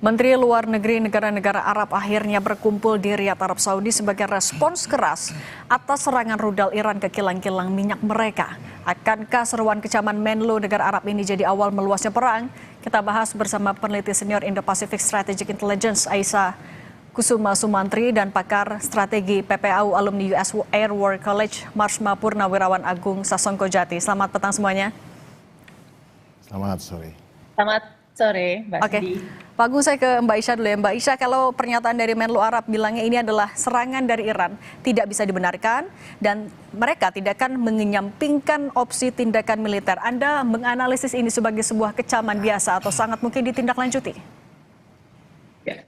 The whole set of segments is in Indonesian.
Menteri Luar Negeri negara-negara Arab akhirnya berkumpul di Riyadh, Arab Saudi sebagai respons keras atas serangan rudal Iran ke kilang-kilang minyak mereka. Akankah seruan kecaman Menlu negara Arab ini jadi awal meluasnya perang? Kita bahas bersama peneliti senior Indo-Pacific Strategic Intelligence Aisyah Kusuma Sumantri dan pakar strategi PPAU alumni US Air War College Marsma Purnawirawan Agung Sasongkojati. Selamat petang semuanya. Selamat sore. Selamat sore, Mbak Sidi. Pak Agung, saya ke Mbak Aisyah dulu ya. Mbak Aisyah, kalau pernyataan dari Menlu Arab bilangnya ini adalah serangan dari Iran, tidak bisa dibenarkan dan mereka tidak akan mengenyampingkan opsi tindakan militer. Anda menganalisis ini sebagai sebuah kecaman biasa atau sangat mungkin ditindaklanjuti? Ya.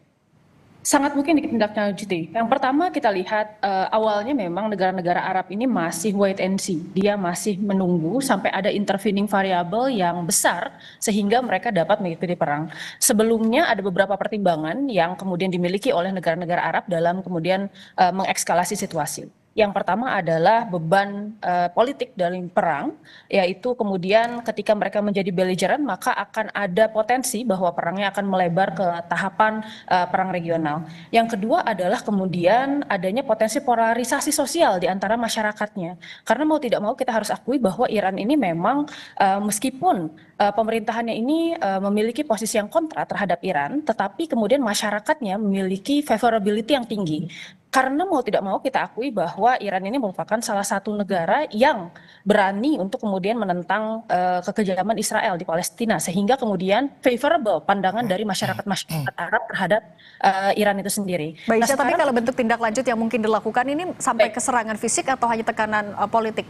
Sangat mungkin ditindaklanjuti. Yang pertama kita lihat awalnya memang negara-negara Arab ini masih wait and see. Dia masih menunggu sampai ada intervening variable yang besar sehingga mereka dapat mengikuti perang. Sebelumnya ada beberapa pertimbangan yang kemudian dimiliki oleh negara-negara Arab dalam kemudian mengekskalasi situasi. Yang pertama adalah beban politik dari perang, yaitu kemudian ketika mereka menjadi belligerent maka akan ada potensi bahwa perangnya akan melebar ke tahapan perang regional. Yang kedua adalah kemudian adanya potensi polarisasi sosial di antara masyarakatnya. Karena mau tidak mau kita harus akui bahwa Iran ini memang meskipun pemerintahannya ini memiliki posisi yang kontra terhadap Iran, tetapi kemudian masyarakatnya memiliki favorability yang tinggi. Karena mau tidak mau kita akui bahwa Iran ini merupakan salah satu negara yang berani untuk kemudian menentang kekejaman Israel di Palestina, sehingga kemudian favorable pandangan dari masyarakat Arab terhadap Iran itu sendiri. Baik, tapi kalau bentuk tindak lanjut yang mungkin dilakukan ini sampai ke serangan fisik atau hanya tekanan politik?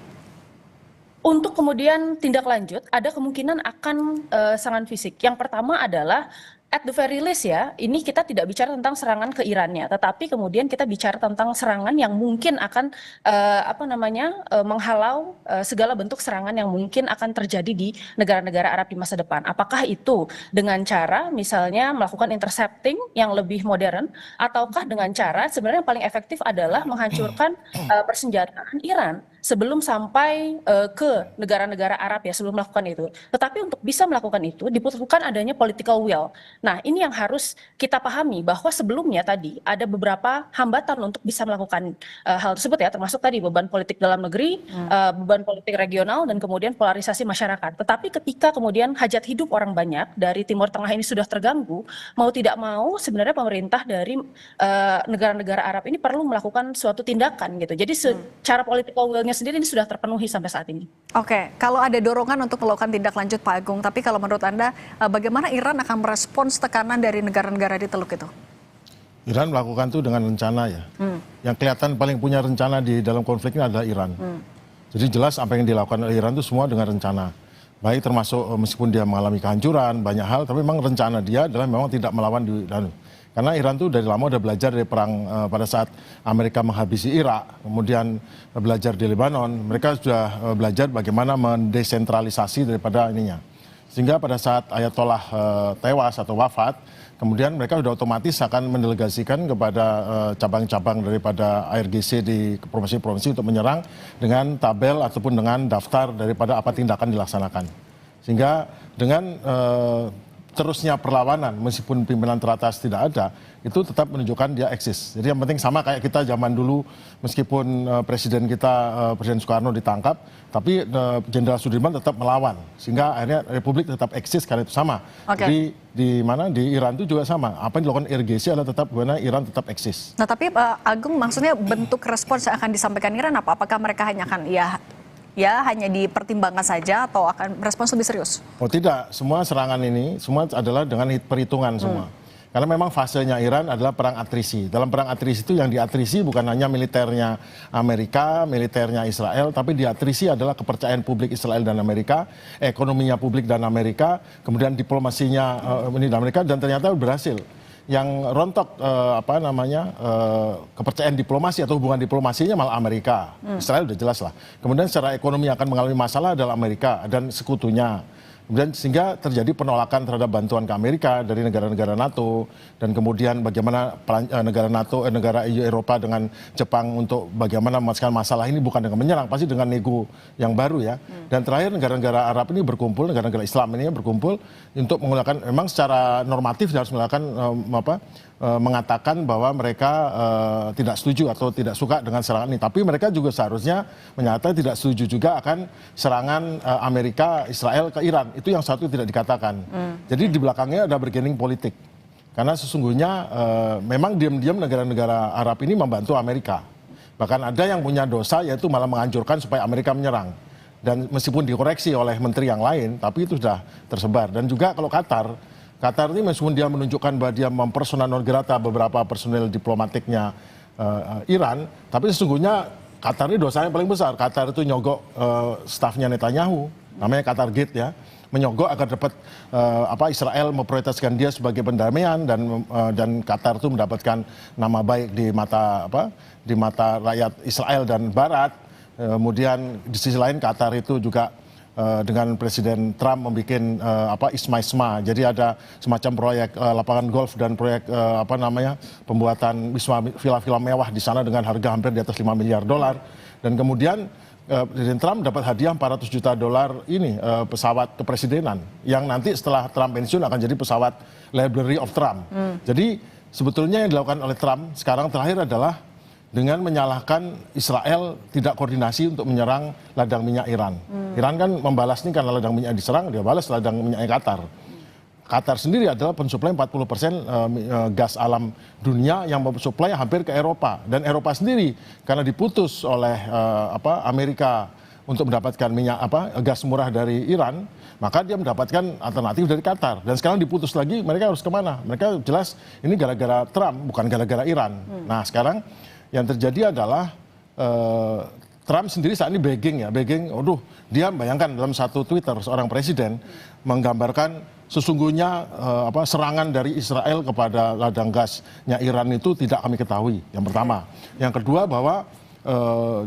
Untuk kemudian tindak lanjut, ada kemungkinan akan serangan fisik. Yang pertama adalah at the very least ya, ini kita tidak bicara tentang serangan ke Irannya, tetapi kemudian kita bicara tentang serangan yang mungkin akan menghalau segala bentuk serangan yang mungkin akan terjadi di negara-negara Arab di masa depan. Apakah itu dengan cara misalnya melakukan intercepting yang lebih modern, ataukah dengan cara sebenarnya yang paling efektif adalah menghancurkan persenjataan Iran sebelum sampai ke negara-negara Arab ya, sebelum melakukan itu. Tetapi untuk bisa melakukan itu dibutuhkan adanya political will. Nah, ini yang harus kita pahami bahwa sebelumnya tadi ada beberapa hambatan untuk bisa melakukan hal tersebut ya, termasuk tadi beban politik dalam negeri, beban politik regional, dan kemudian polarisasi masyarakat. Tetapi ketika kemudian hajat hidup orang banyak dari Timur Tengah ini sudah terganggu, mau tidak mau sebenarnya pemerintah dari negara-negara Arab ini perlu melakukan suatu tindakan gitu. Jadi secara political will-nya sendiri ini sudah terpenuhi sampai saat ini. Oke, kalau ada dorongan untuk melakukan tindak lanjut Pak Agung, tapi kalau menurut Anda bagaimana Iran akan merespons tekanan dari negara-negara di Teluk itu? Iran melakukan itu dengan rencana ya. Yang kelihatan paling punya rencana di dalam konflik ini adalah Iran. Jadi jelas apa yang dilakukan oleh Iran itu semua dengan rencana. Baik termasuk meskipun dia mengalami kehancuran, banyak hal, tapi memang rencana dia adalah memang tidak melawan di dalam. Karena Iran tuh dari lama udah belajar dari perang pada saat Amerika menghabisi Irak, kemudian belajar di Lebanon, mereka sudah belajar bagaimana mendesentralisasi daripada ininya. Sehingga pada saat Ayatollah tewas atau wafat, kemudian mereka sudah otomatis akan mendelegasikan kepada cabang-cabang daripada ARGC di provinsi-provinsi untuk menyerang dengan tabel ataupun dengan daftar daripada apa tindakan dilaksanakan. Sehingga dengan terusnya perlawanan meskipun pimpinan teratas tidak ada, itu tetap menunjukkan dia eksis. Jadi yang penting sama kayak kita zaman dulu, meskipun presiden kita, Presiden Soekarno ditangkap, tapi Jenderal Sudirman tetap melawan. Sehingga akhirnya Republik tetap eksis karena itu sama. Jadi di Iran itu juga sama. Apa yang dilakukan RGC adalah tetap bagaimana Iran tetap eksis. Nah tapi Pak Agung, maksudnya bentuk respons yang akan disampaikan Iran apa? Apakah mereka hanya akan hanya dipertimbangkan saja atau akan respons lebih serius? Oh tidak, semua serangan ini semua adalah dengan perhitungan semua. Karena memang fasenya Iran adalah perang atrisi. Dalam perang atrisi itu yang diatrisi bukan hanya militernya Amerika, militernya Israel, tapi diatrisi adalah kepercayaan publik Israel dan Amerika, ekonominya publik dan Amerika, kemudian diplomasinya ini dan Amerika, dan ternyata berhasil. Yang rontok kepercayaan diplomasi atau hubungan diplomasinya malah Amerika. Israel udah jelas lah. Kemudian secara ekonomi akan mengalami masalah adalah Amerika dan sekutunya. Kemudian sehingga terjadi penolakan terhadap bantuan ke Amerika dari negara-negara NATO, dan kemudian bagaimana negara NATO, negara EU Eropa dengan Jepang untuk bagaimana menyelesaikan masalah ini bukan dengan menyerang, pasti dengan nego yang baru ya. Dan terakhir negara-negara Arab ini berkumpul, negara-negara Islam ini berkumpul untuk menggunakan, memang secara normatif harus menggunakan mengatakan bahwa mereka tidak setuju atau tidak suka dengan serangan ini. Tapi mereka juga seharusnya menyatakan tidak setuju juga akan serangan Amerika Israel ke Iran. Itu yang satu tidak dikatakan. Jadi di belakangnya ada bargaining politik. Karena sesungguhnya memang diam-diam negara-negara Arab ini membantu Amerika. Bahkan ada yang punya dosa yaitu malah menganjurkan supaya Amerika menyerang. Dan meskipun dikoreksi oleh menteri yang lain, tapi itu sudah tersebar. Dan juga kalau Qatar ini meskipun dia menunjukkan bahwa dia mempersona non grata beberapa personel diplomatiknya Iran, tapi sesungguhnya Qatar ini dosanya paling besar. Qatar itu nyogok stafnya Netanyahu, namanya Qatar Gate ya, menyogok agar dapat Israel memprioritaskan dia sebagai pendamaian, dan Qatar itu mendapatkan nama baik di mata rakyat Israel dan Barat. Kemudian di sisi lain Qatar itu juga dengan Presiden Trump membuat ISMA. Jadi ada semacam proyek lapangan golf dan proyek pembuatan villa-villa mewah di sana dengan harga hampir di atas $5 miliar. Dan kemudian Presiden Trump dapat hadiah $400 juta ini pesawat kepresidenan yang nanti setelah Trump pensiun akan jadi pesawat Library of Trump. Jadi sebetulnya yang dilakukan oleh Trump sekarang terakhir adalah dengan menyalahkan Israel tidak koordinasi untuk menyerang ladang minyak Iran. Iran kan membalas ini karena ladang minyak diserang, dia balas ladang minyaknya Qatar. Qatar sendiri adalah pensuplai 40% gas alam dunia yang mensuplai hampir ke Eropa. Dan Eropa sendiri karena diputus oleh Amerika untuk mendapatkan gas murah dari Iran, maka dia mendapatkan alternatif dari Qatar. Dan sekarang diputus lagi, mereka harus kemana? Mereka jelas ini gara-gara Trump, bukan gara-gara Iran. Nah sekarang yang terjadi adalah Trump sendiri saat ini begging, dia bayangkan dalam satu Twitter seorang presiden menggambarkan sesungguhnya serangan dari Israel kepada ladang gasnya Iran itu tidak kami ketahui. Yang pertama, yang kedua bahwa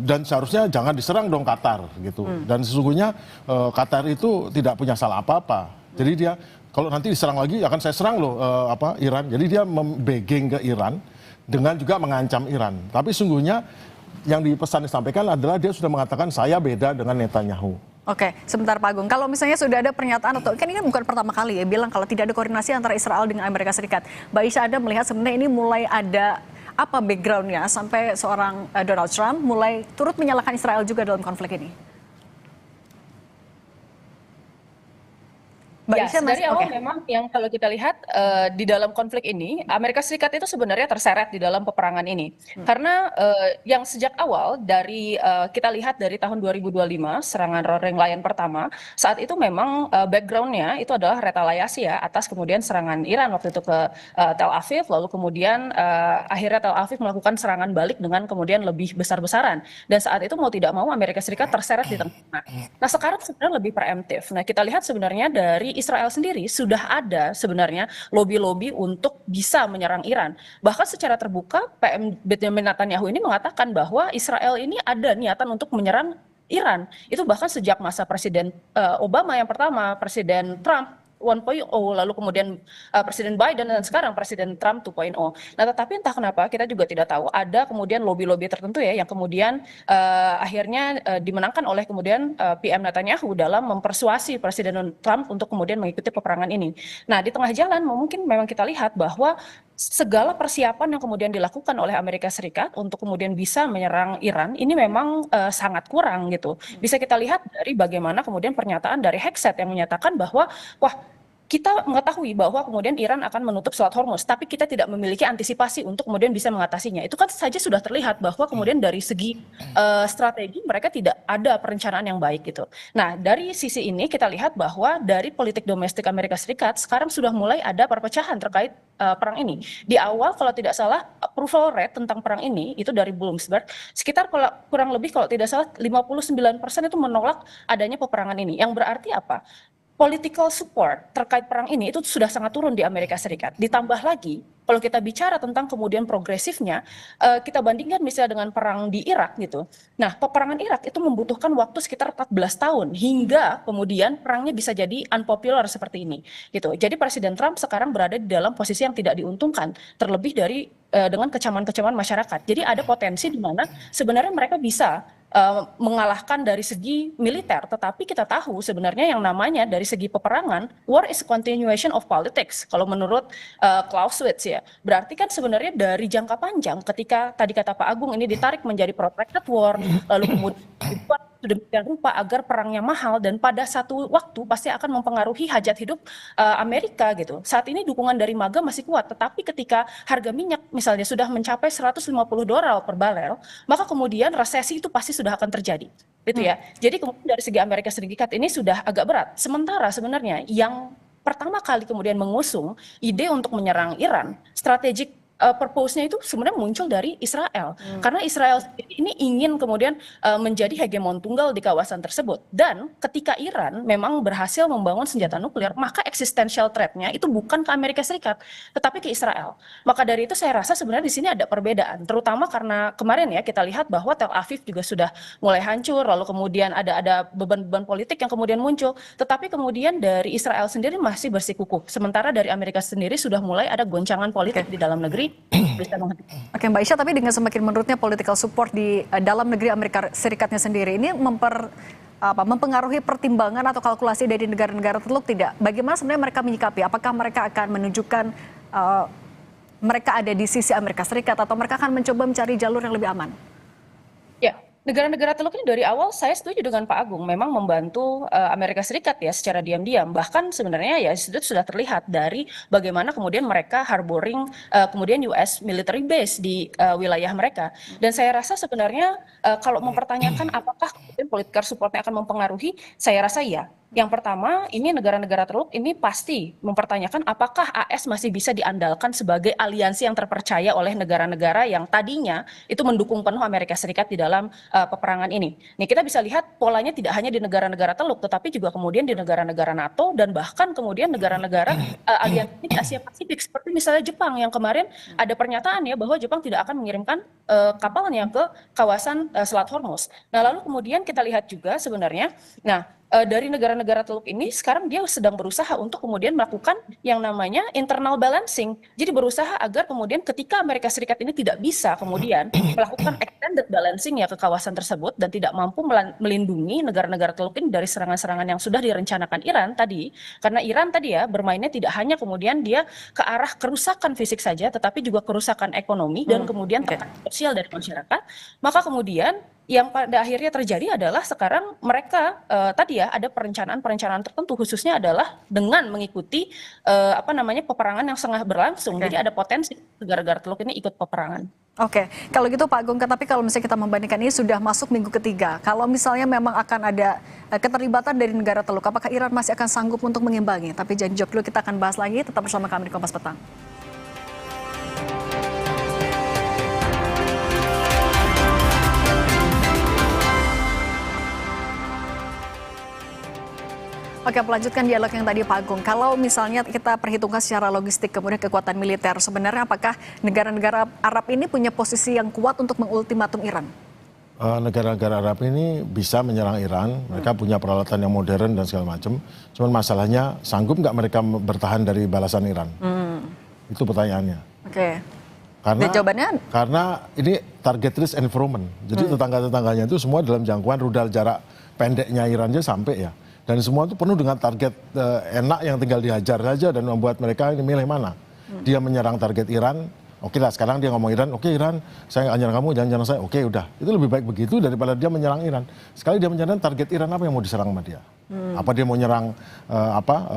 dan seharusnya jangan diserang dong Qatar gitu. Dan sesungguhnya Qatar itu tidak punya salah apa-apa. Jadi dia kalau nanti diserang lagi akan saya serang loh Iran. Jadi dia begging ke Iran dengan juga mengancam Iran. Tapi sungguhnya yang disampaikan adalah dia sudah mengatakan saya beda dengan Netanyahu. Oke, sebentar Pak Agung. Kalau misalnya sudah ada pernyataan atau kan ini bukan pertama kali ya bilang kalau tidak ada koordinasi antara Israel dengan Amerika Serikat. Mbak Isha, Anda melihat sebenarnya ini mulai ada apa backgroundnya sampai seorang Donald Trump mulai turut menyalahkan Israel juga dalam konflik ini? Ya, dari awal memang yang kalau kita lihat di dalam konflik ini, Amerika Serikat itu sebenarnya terseret di dalam peperangan ini. Karena yang sejak awal dari kita lihat dari tahun 2025, serangan Roaring Lion pertama, saat itu memang backgroundnya itu adalah retaliasi ya, atas kemudian serangan Iran waktu itu ke Tel Aviv, lalu kemudian akhirnya Tel Aviv melakukan serangan balik dengan kemudian lebih besar-besaran. Dan saat itu mau tidak mau Amerika Serikat terseret di tengah. Nah sekarang sebenarnya lebih preemptif. Nah kita lihat sebenarnya dari Israel sendiri sudah ada sebenarnya lobby-lobby untuk bisa menyerang Iran. Bahkan secara terbuka PM Benjamin Netanyahu ini mengatakan bahwa Israel ini ada niatan untuk menyerang Iran. Itu bahkan sejak masa Presiden Obama yang pertama, Presiden Trump 1.0, lalu kemudian Presiden Biden dan sekarang Presiden Trump 2.0. Nah, tetapi entah kenapa kita juga tidak tahu ada kemudian lobby-lobby tertentu ya yang kemudian akhirnya dimenangkan oleh kemudian PM Netanyahu dalam mempersuasi Presiden Trump untuk kemudian mengikuti peperangan ini. Nah, di tengah jalan mungkin memang kita lihat bahwa segala persiapan yang kemudian dilakukan oleh Amerika Serikat untuk kemudian bisa menyerang Iran ini memang sangat kurang gitu. Bisa kita lihat dari bagaimana kemudian pernyataan dari Hexet yang menyatakan bahwa kita mengetahui bahwa kemudian Iran akan menutup Selat Hormuz, tapi kita tidak memiliki antisipasi untuk kemudian bisa mengatasinya. Itu kan saja sudah terlihat bahwa kemudian dari segi strategi mereka tidak ada perencanaan yang baik gitu. Nah, dari sisi ini kita lihat bahwa dari politik domestik Amerika Serikat sekarang sudah mulai ada perpecahan terkait perang ini. Di awal kalau tidak salah approval rate tentang perang ini itu dari Bloomberg sekitar kurang lebih kalau tidak salah 59% itu menolak adanya peperangan ini. Yang berarti apa? political support terkait perang ini itu sudah sangat turun di Amerika Serikat. Ditambah lagi, kalau kita bicara tentang kemudian progresifnya, kita bandingkan misalnya dengan perang di Irak gitu. Nah, peperangan Irak itu membutuhkan waktu sekitar 14 tahun hingga kemudian perangnya bisa jadi unpopular seperti ini gitu. Jadi Presiden Trump sekarang berada di dalam posisi yang tidak diuntungkan, terlebih dari dengan kecaman-kecaman masyarakat. Jadi ada potensi di mana sebenarnya mereka bisa mengalahkan dari segi militer, tetapi kita tahu sebenarnya yang namanya dari segi peperangan, war is a continuation of politics. Kalau menurut Clausewitz ya, berarti kan sebenarnya dari jangka panjang ketika tadi kata Pak Agung ini ditarik menjadi protracted war, lalu kemudian dibuat sedemikian rupa agar perangnya mahal dan pada satu waktu pasti akan mempengaruhi hajat hidup Amerika gitu. Saat ini dukungan dari MAGA masih kuat, tetapi ketika harga minyak misalnya sudah mencapai $150 per barel, maka kemudian resesi itu pasti sudah akan terjadi, gitu ya. Jadi kemudian dari segi Amerika Serikat ini sudah agak berat. Sementara sebenarnya yang pertama kali kemudian mengusung ide untuk menyerang Iran, strategik purpose-nya itu sebenarnya muncul dari Israel. Karena Israel ini ingin kemudian menjadi hegemon tunggal di kawasan tersebut. Dan ketika Iran memang berhasil membangun senjata nuklir, maka existential threat-nya itu bukan ke Amerika Serikat, tetapi ke Israel. Maka dari itu saya rasa sebenarnya di sini ada perbedaan. Terutama karena kemarin ya kita lihat bahwa Tel Aviv juga sudah mulai hancur, lalu kemudian ada beban-beban politik yang kemudian muncul. Tetapi kemudian dari Israel sendiri masih bersikukuh. Sementara dari Amerika sendiri sudah mulai ada goncangan politik di dalam negeri. Oke Mbak Isha, tapi dengan semakin menurutnya political support di dalam negeri Amerika Serikatnya sendiri ini mempengaruhi pertimbangan atau kalkulasi dari negara-negara tertentu tidak? Bagaimana sebenarnya mereka menyikapi? Apakah mereka akan menunjukkan mereka ada di sisi Amerika Serikat atau mereka akan mencoba mencari jalur yang lebih aman? Ya, negara-negara Teluk ini dari awal saya setuju dengan Pak Agung, memang membantu Amerika Serikat ya secara diam-diam. Bahkan sebenarnya ya itu sudah terlihat dari bagaimana kemudian mereka harboring kemudian US military base di wilayah mereka. Dan saya rasa sebenarnya kalau mempertanyakan apakah kemudian political supportnya akan mempengaruhi, saya rasa iya. Yang pertama, ini negara-negara Teluk ini pasti mempertanyakan apakah AS masih bisa diandalkan sebagai aliansi yang terpercaya oleh negara-negara yang tadinya itu mendukung penuh Amerika Serikat di dalam peperangan ini. Nih kita bisa lihat polanya tidak hanya di negara-negara Teluk, tetapi juga kemudian di negara-negara NATO dan bahkan kemudian negara-negara aliansi di Asia Pasifik seperti misalnya Jepang yang kemarin ada pernyataan ya bahwa Jepang tidak akan mengirimkan kapalnya ke kawasan Selat Hormuz. Nah lalu kemudian kita lihat juga sebenarnya, dari negara-negara Teluk ini sekarang dia sedang berusaha untuk kemudian melakukan yang namanya internal balancing. Jadi berusaha agar kemudian ketika Amerika Serikat ini tidak bisa kemudian melakukan extended balancing ya ke kawasan tersebut dan tidak mampu melindungi negara-negara Teluk ini dari serangan-serangan yang sudah direncanakan Iran tadi. Karena Iran tadi ya bermainnya tidak hanya kemudian dia ke arah kerusakan fisik saja, tetapi juga kerusakan ekonomi dan kemudian tekanan sosial dari masyarakat. Maka kemudian yang pada akhirnya terjadi adalah sekarang mereka tadi ya ada perencanaan-perencanaan tertentu khususnya adalah dengan mengikuti peperangan yang setengah berlangsung. Jadi ada potensi negara-negara Teluk ini ikut peperangan. Oke, kalau gitu Pak Agung, tapi kalau misalnya kita membandingkan ini sudah masuk minggu ketiga, kalau misalnya memang akan ada keterlibatan dari negara Teluk, apakah Iran masih akan sanggup untuk mengimbangi? Tapi jangan jawab dulu, kita akan bahas lagi, tetap bersama kami di Kompas Petang. Oke, melanjutkan dialog yang tadi Pak Agung. Kalau misalnya kita perhitungkan secara logistik kemudian kekuatan militer, sebenarnya apakah negara-negara Arab ini punya posisi yang kuat untuk mengultimatum Iran? Negara-negara Arab ini bisa menyerang Iran, mereka punya peralatan yang modern dan segala macam. Cuman masalahnya sanggup nggak mereka bertahan dari balasan Iran? Itu pertanyaannya. Oke. Karena ini target risk environment. Jadi tetangga-tetangganya itu semua dalam jangkauan rudal jarak pendeknya Iran aja sampai ya. Dan semua itu penuh dengan target enak yang tinggal dihajar saja dan membuat mereka ini milih mana. Dia menyerang target Iran, oke lah sekarang dia ngomong Iran, oke Iran, saya nggak nyerang kamu, jangan nyerang saya, oke udah. Itu lebih baik begitu daripada dia menyerang Iran. Sekali dia menyerang target Iran apa yang mau diserang sama dia? Apa dia mau nyerang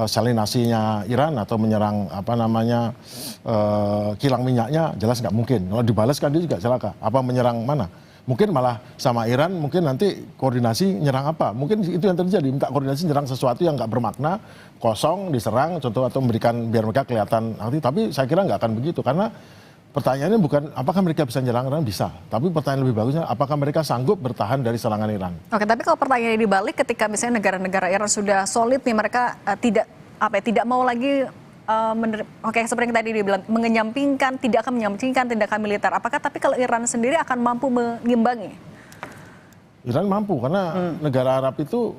salinasinya Iran atau menyerang kilang minyaknya? Jelas nggak mungkin. Kalau dibalas kan dia juga celaka. Apa menyerang mana? Mungkin malah sama Iran, mungkin nanti koordinasi nyerang apa. Mungkin itu yang terjadi, minta koordinasi nyerang sesuatu yang nggak bermakna, kosong, diserang, contoh atau memberikan biar mereka kelihatan. Tapi saya kira nggak akan begitu, karena pertanyaannya bukan apakah mereka bisa menyerang Iran, bisa. Tapi pertanyaan lebih bagusnya, apakah mereka sanggup bertahan dari serangan Iran? Oke, tapi kalau pertanyaannya dibalik, ketika misalnya negara-negara Iran sudah solid nih, mereka tidak mau lagi oke, seperti yang tadi dibilang, tidak akan menyampingkan tindakan militer. Apakah tapi kalau Iran sendiri akan mampu mengimbangi? Iran mampu, karena negara Arab itu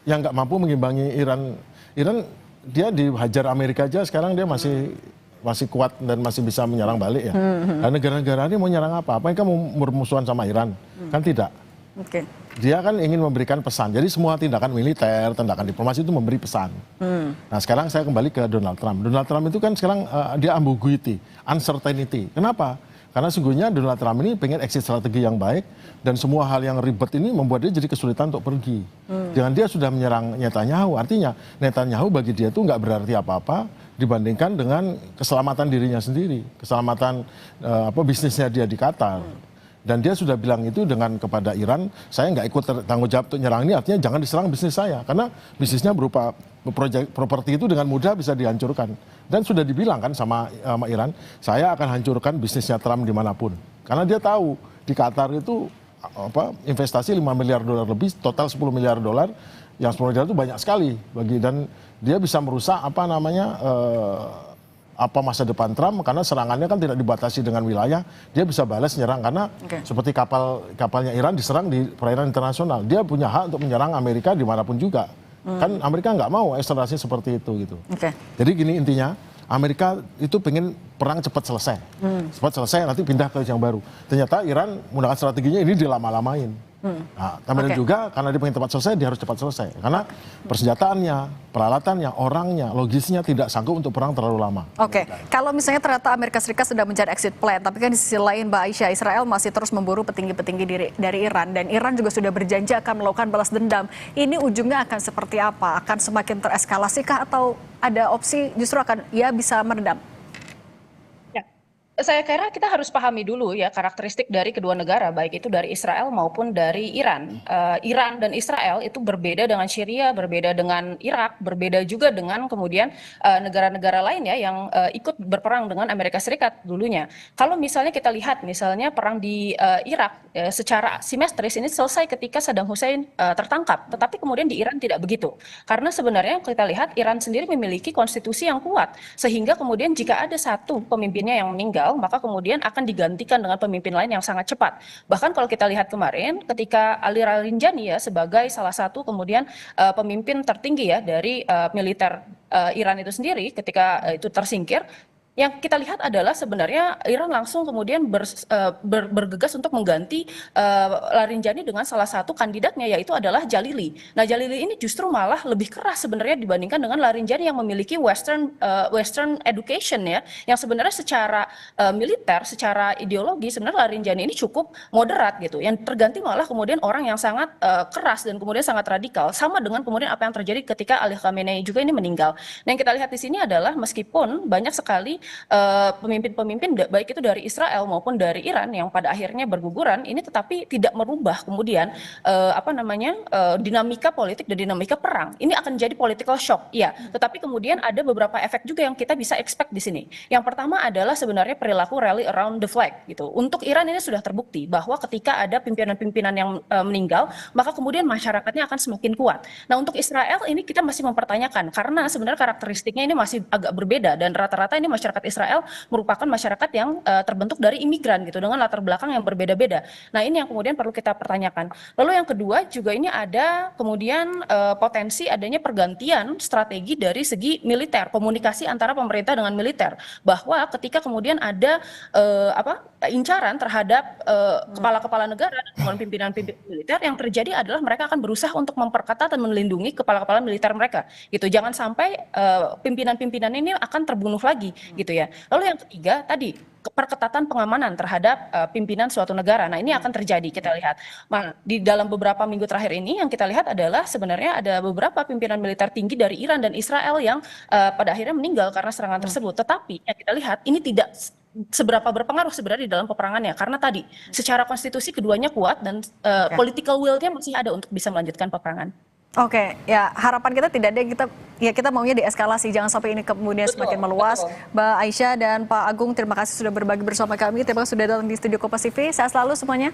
yang nggak mampu mengimbangi Iran. Iran dia dihajar Amerika aja, sekarang dia masih kuat dan masih bisa menyerang balik ya. Dan negara-negara ini mau nyerang apa? Apa mereka mau bermusuhan sama Iran? Kan tidak. Oke. Dia kan ingin memberikan pesan. Jadi semua tindakan militer, tindakan diplomasi itu memberi pesan. Nah sekarang saya kembali ke Donald Trump. Donald Trump itu kan sekarang dia ambiguity, uncertainty. Kenapa? Karena sungguhnya Donald Trump ini pengen exit strategi yang baik dan semua hal yang ribet ini membuat dia jadi kesulitan untuk pergi. Dengan dia sudah menyerang Netanyahu, artinya Netanyahu bagi dia itu nggak berarti apa-apa dibandingkan dengan keselamatan dirinya sendiri, keselamatan bisnisnya dia di Qatar. Dan dia sudah bilang itu kepada Iran, saya nggak ikut tanggung jawab untuk nyerang ini, artinya jangan diserang bisnis saya. Karena bisnisnya berupa properti itu dengan mudah bisa dihancurkan. Dan sudah dibilang kan sama Iran, saya akan hancurkan bisnisnya Trump dimanapun. Karena dia tahu di Qatar itu investasi 5 miliar dolar lebih, total 10 miliar dolar, yang 10 miliar itu banyak sekali dan dia bisa merusak masa depan Trump, karena serangannya kan tidak dibatasi dengan wilayah, dia bisa balas nyerang karena seperti kapalnya Iran diserang di perairan internasional, dia punya hak untuk menyerang Amerika dimanapun juga. Kan Amerika nggak mau eskalasi seperti itu gitu. Jadi gini intinya, Amerika itu pengen perang cepat selesai, nanti pindah ke yang baru. Ternyata Iran menggunakan strateginya ini dilama-lamain. Nah, kemudian juga karena dia pengen cepat selesai, dia harus cepat selesai. Karena persenjataannya, peralatannya, orangnya, logisnya tidak sanggup untuk perang terlalu lama. Oke, kalau misalnya ternyata Amerika Serikat sudah mencari exit plan, tapi kan di sisi lain Mbak Aisyah, Israel masih terus memburu petinggi-petinggi dari Iran, dan Iran juga sudah berjanji akan melakukan balas dendam. Ini ujungnya akan seperti apa? Akan semakin tereskalasi kah, atau ada opsi justru akan bisa meredam? Saya kira kita harus pahami dulu ya karakteristik dari kedua negara, baik itu dari Israel maupun dari Iran. Iran dan Israel itu berbeda dengan Syria, berbeda dengan Irak, berbeda juga dengan kemudian negara-negara lain ya yang ikut berperang dengan Amerika Serikat dulunya. Kalau misalnya kita lihat misalnya perang di Irak secara simetris ini selesai ketika Saddam Hussein tertangkap, tetapi kemudian di Iran tidak begitu. Karena sebenarnya kita lihat Iran sendiri memiliki konstitusi yang kuat, sehingga kemudian jika ada satu pemimpinnya yang meninggal, maka kemudian akan digantikan dengan pemimpin lain yang sangat cepat. Bahkan kalau kita lihat kemarin ketika Ali Larinjani ya sebagai salah satu kemudian pemimpin tertinggi ya dari militer Iran itu sendiri, ketika itu tersingkir, yang kita lihat adalah sebenarnya Iran langsung kemudian bergegas untuk mengganti Larinjani dengan salah satu kandidatnya, yaitu adalah Jalili. Nah, Jalili ini justru malah lebih keras sebenarnya dibandingkan dengan Larinjani yang memiliki Western education ya, yang sebenarnya secara militer, secara ideologi sebenarnya Larinjani ini cukup moderat gitu. Yang terganti malah kemudian orang yang sangat keras dan kemudian sangat radikal, sama dengan kemudian apa yang terjadi ketika Ali Khamenei juga ini meninggal. Nah, yang kita lihat di sini adalah meskipun banyak sekali pemimpin-pemimpin baik itu dari Israel maupun dari Iran yang pada akhirnya berguguran ini, tetapi tidak merubah kemudian dinamika politik dan dinamika perang. Ini akan jadi political shock, ya. Tetapi kemudian ada beberapa efek juga yang kita bisa expect di sini. Yang pertama adalah sebenarnya perilaku rally around the flag gitu. Untuk Iran ini sudah terbukti bahwa ketika ada pimpinan-pimpinan yang meninggal, maka kemudian masyarakatnya akan semakin kuat. Nah, untuk Israel ini kita masih mempertanyakan karena sebenarnya karakteristiknya ini masih agak berbeda, dan rata-rata ini masyarakat Israel merupakan masyarakat yang terbentuk dari imigran gitu dengan latar belakang yang berbeda-beda. Nah, ini yang kemudian perlu kita pertanyakan. Lalu yang kedua juga ini ada kemudian potensi adanya pergantian strategi dari segi militer, komunikasi antara pemerintah dengan militer, bahwa ketika kemudian ada incaran terhadap kepala-kepala negara dan pimpinan-pimpinan militer, yang terjadi adalah mereka akan berusaha untuk memperketat dan melindungi kepala-kepala militer mereka gitu. Jangan sampai pimpinan-pimpinan ini akan terbunuh lagi gitu ya. Lalu yang ketiga tadi perketatan pengamanan terhadap pimpinan suatu negara. Nah, ini akan terjadi kita lihat. Nah, di dalam beberapa minggu terakhir ini yang kita lihat adalah sebenarnya ada beberapa pimpinan militer tinggi dari Iran dan Israel yang pada akhirnya meninggal karena serangan tersebut. Tetapi yang kita lihat ini tidak seberapa berpengaruh sebenarnya di dalam peperangannya, karena tadi secara konstitusi keduanya kuat dan political will-nya masih ada untuk bisa melanjutkan peperangan. Oke, ya harapan kita tidak ada, kita maunya deeskalasi, jangan sampai ini kemudian semakin meluas. Mbak Aisyah dan Pak Agung, terima kasih sudah berbagi bersama kami, terima kasih sudah datang di studio Kompas TV. Sehat selalu semuanya.